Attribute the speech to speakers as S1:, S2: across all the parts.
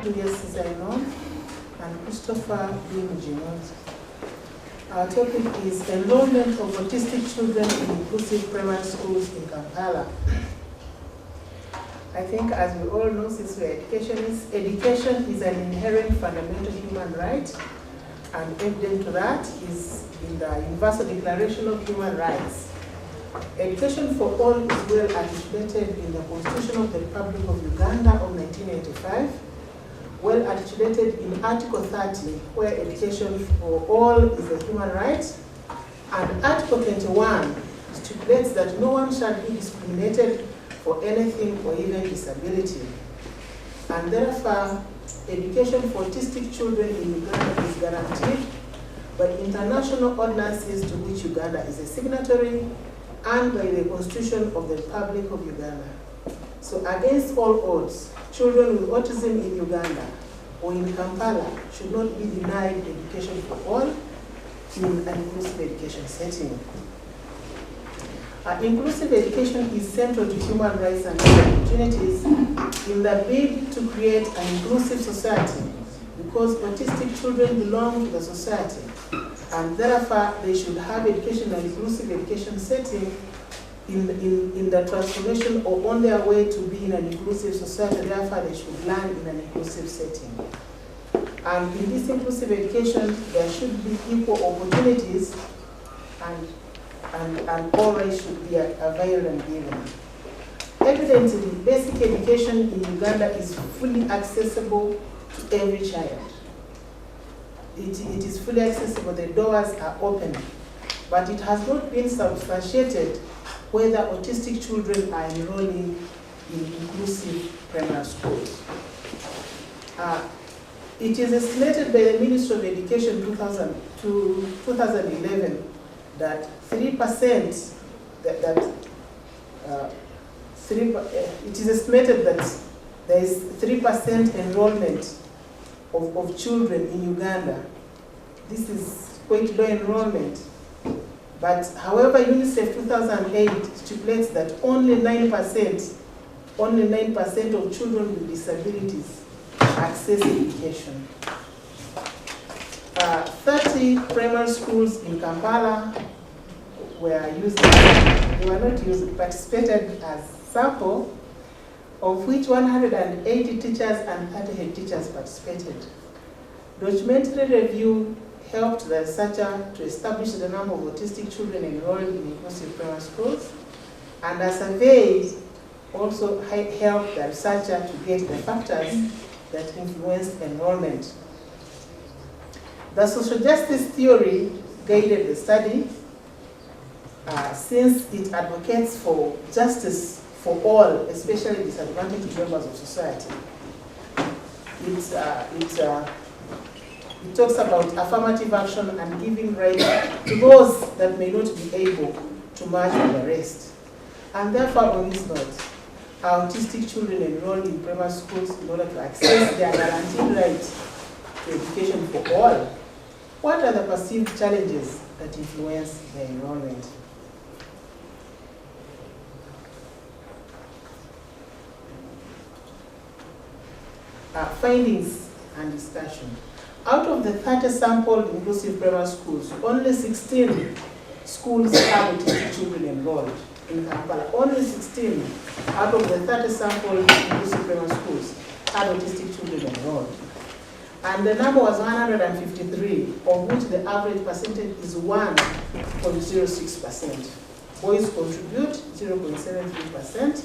S1: Julius Cesarino, and Christopher Bimujimot. Our topic is enrollment of autistic children in inclusive primary schools in Kampala. I think, as we all know, since we're educationists, education is an inherent fundamental human right, and evident to that is in the Universal Declaration of Human Rights. Education for all is well articulated in the Constitution of the Republic of Uganda of 1985, well articulated in Article 30, where education for all is a human right, and Article 21 stipulates that no one shall be discriminated for anything or even disability. And therefore, education for autistic children in Uganda is guaranteed by international ordinances to which Uganda is a signatory and by the Constitution of the Republic of Uganda. So against all odds, children with autism in Uganda or in Kampala should not be denied education for all in an inclusive education setting. Inclusive education is central to human rights and opportunities in the bid to create an inclusive society, because autistic children belong to the society, and therefore they should have education and inclusive education setting in the transformation or on their way to be in an inclusive society. Therefore they should learn in an inclusive setting. And in this inclusive education, there should be equal opportunities, and all rights should be available and given. Evidently, basic education in Uganda is fully accessible to every child. It is fully accessible, the doors are open, but it has not been substantiated whether autistic children are enrolling in inclusive primary schools. It is estimated by the Ministry of Education 2011 that 3%, it is estimated that there is 3% enrollment of children in Uganda. This is quite low enrollment. But however, UNICEF 2008 stipulates that only 9% of children with disabilities access education. 30 primary schools in Kampala were used, they were not used, participated as sample, of which 180 teachers and 30 head teachers participated. Documentary review helped the researcher to establish the number of autistic children enrolled in inclusive primary schools, and a survey also helped the researcher to get the factors that influenced enrollment. The social justice theory guided the study, since it advocates for justice for all, especially disadvantaged members of society. It talks about affirmative action and giving rights to those that may not be able to match with the rest. And therefore, on this note, our autistic children enrolled in primary schools in order to access their guaranteed right to education for all. What are the perceived challenges that influence their enrollment? Findings and discussion. Out of the 30 sampled inclusive primary schools, only 16 schools have autistic children enrolled in Kampala. Only 16 out of the 30 sampled inclusive primary schools had autistic children enrolled. And the number was 153, of which the average percentage is 1.06%. Boys contribute 0.73%,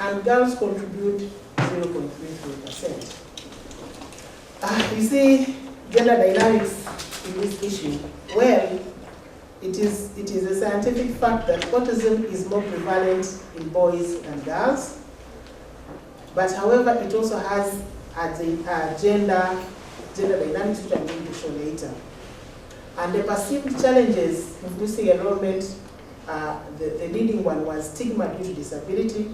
S1: and girls contribute 0.33%. You see gender dynamics in this issue. Well, it is a scientific fact that autism is more prevalent in boys than girls. But however, it also has gender dynamics, which I'm going to show later. And the perceived challenges influencing enrollment, the leading one was stigma due to disability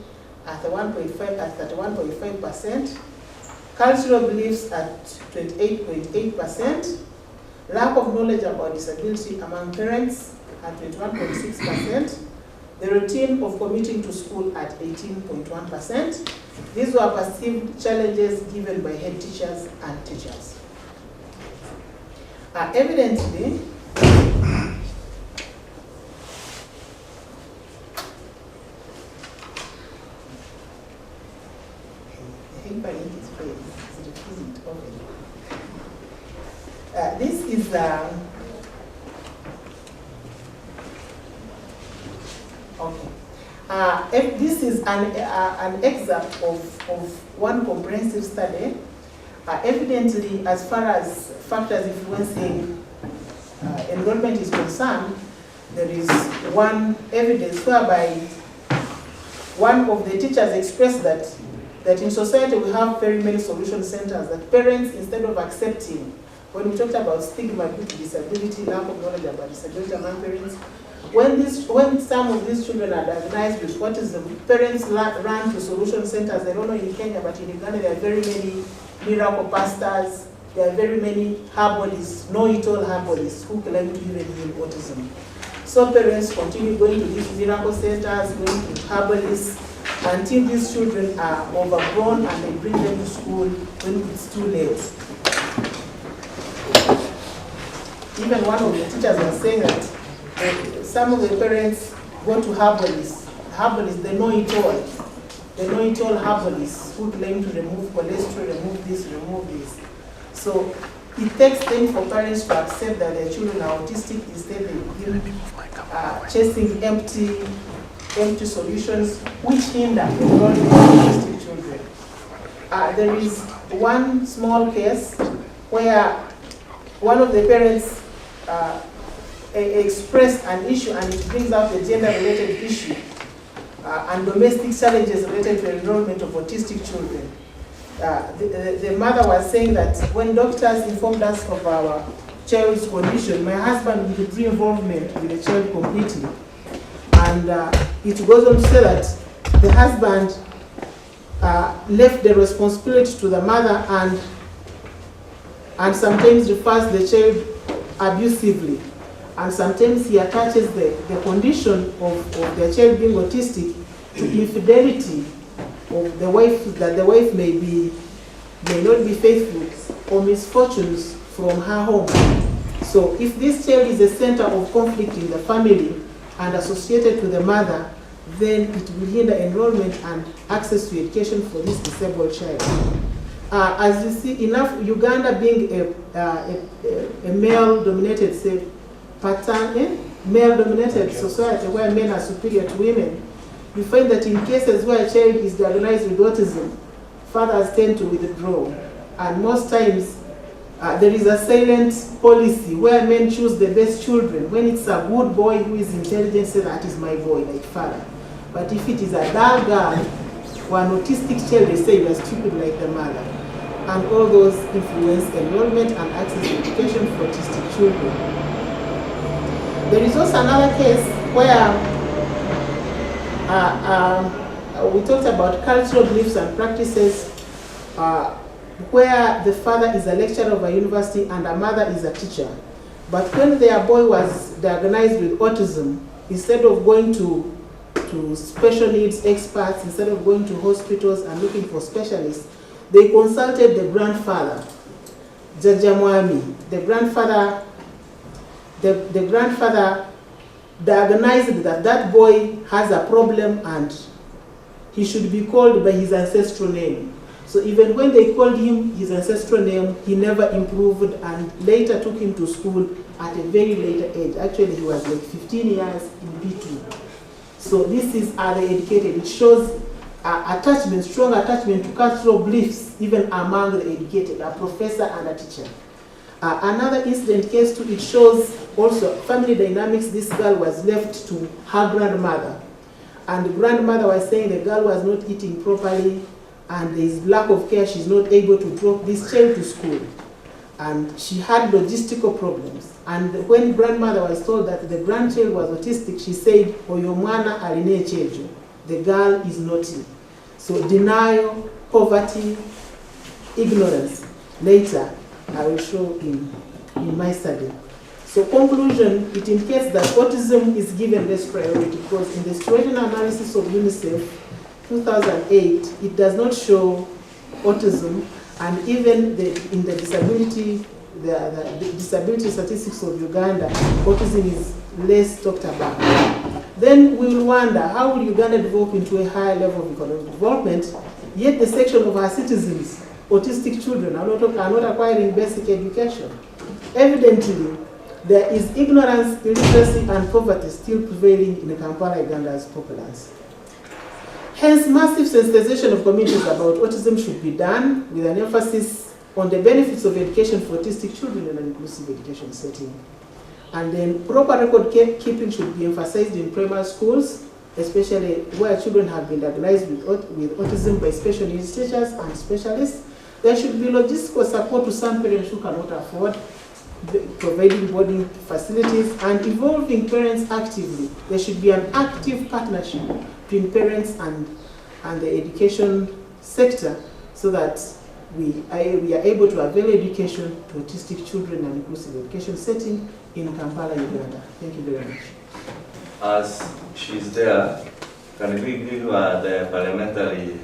S1: at 31.5%, cultural beliefs at 28.8%, lack of knowledge about disability among parents at 21.6%, the routine of commuting to school at 18.1%. These were perceived challenges given by head teachers and teachers. Evidently, this is this is an excerpt of one comprehensive study. Evidently, as far as factors influencing enrollment is concerned, there is one evidence whereby one of the teachers expressed that in society we have very many solution centers, that parents, instead of accepting, when we talked about stigma due to disability, lack of knowledge about disability among parents, when some of these children are diagnosed with autism, parents run to solution centers. I don't know in Kenya, but in Uganda there are very many miracle pastors, there are very many herbalists, know-it-all herbalists who claim to even heal autism. So parents continue going to these miracle centers, going to herbalists, until these children are overgrown and they bring them to school when it's too late. Even one of the teachers was saying that some of the parents go to herbalists, they know-it-all. They know-it-all herbalists who claim to remove cholesterol, remove this, remove this. So it takes time for parents to accept that their children are autistic. Instead they begin chasing empty solutions which hinder enrollment of autistic children. There is one small case where one of the parents expressed an issue, and it brings out the gender-related issue and domestic challenges related to enrollment of autistic children. The mother was saying that when doctors informed us of our child's condition, my husband withdrew involvement with the child completely. And it goes on to say that the husband left the responsibility to the mother and sometimes refers the child abusively. And sometimes he attaches the condition of the child being autistic to infidelity of the wife, that the wife may not be faithful, or misfortunes from her home. So if this child is a center of conflict in the family and associated to the mother, then it will hinder enrollment and access to education for this disabled child. As you see, Uganda being a male-dominated, male-dominated society where men are superior to women, you find that in cases where a child is diagnosed with autism, fathers tend to withdraw. And most times, there is a silent policy where men choose the best children. When it's a good boy who is intelligent, say that is my boy, like father. But if it is a dull girl or an autistic child, they say you are stupid like the mother. And all those influence enrollment and access to education for autistic children. There is also another case where we talked about cultural beliefs and practices where the father is a lecturer of a university and a mother is a teacher. But when their boy was diagnosed with autism, instead of going to special needs experts, instead of going to hospitals and looking for specialists, they consulted the grandfather, Jajamwami. The grandfather diagnosed that boy has a problem and he should be called by his ancestral name. So even when they called him his ancestral name, he never improved, and later took him to school at a very later age. Actually, he was like 15 years in B2. So this is the educated. It shows strong attachment to cultural beliefs even among the educated, a professor and a teacher. Another incident case too, it shows also family dynamics. This girl was left to her grandmother, and the grandmother was saying the girl was not eating properly, and there is lack of care. She's not able to drop this child to school, and she had logistical problems. And when grandmother was told that the grandchild was autistic, she said, "Oyo mwana aline chejo." The girl is naughty. So denial, poverty, ignorance. Later, I will show in my study. So conclusion, it indicates that autism is given less priority because in the situational analysis of UNICEF 2008, it does not show autism, and even in the disability statistics of Uganda, autism is less talked about. Then we will wonder, how will Uganda develop into a higher level of economic development, yet the section of our citizens, autistic children, are not acquiring basic education? Evidently, there is ignorance, illiteracy, and poverty still prevailing in Kampala, Uganda's populace. Hence, massive sensitization of communities about autism should be done with an emphasis on the benefits of education for autistic children in an inclusive education setting. And then proper record keeping should be emphasized in primary schools, especially where children have been diagnosed with autism by special needs teachers and specialists. There should be logistical support to some parents who cannot afford providing boarding facilities and involving parents actively. There should be an active partnership between parents and the education sector so that we are able to avail education to autistic children and inclusive education setting in Kampala, Uganda. Thank you very much.
S2: As she's there, can we give the parliamentary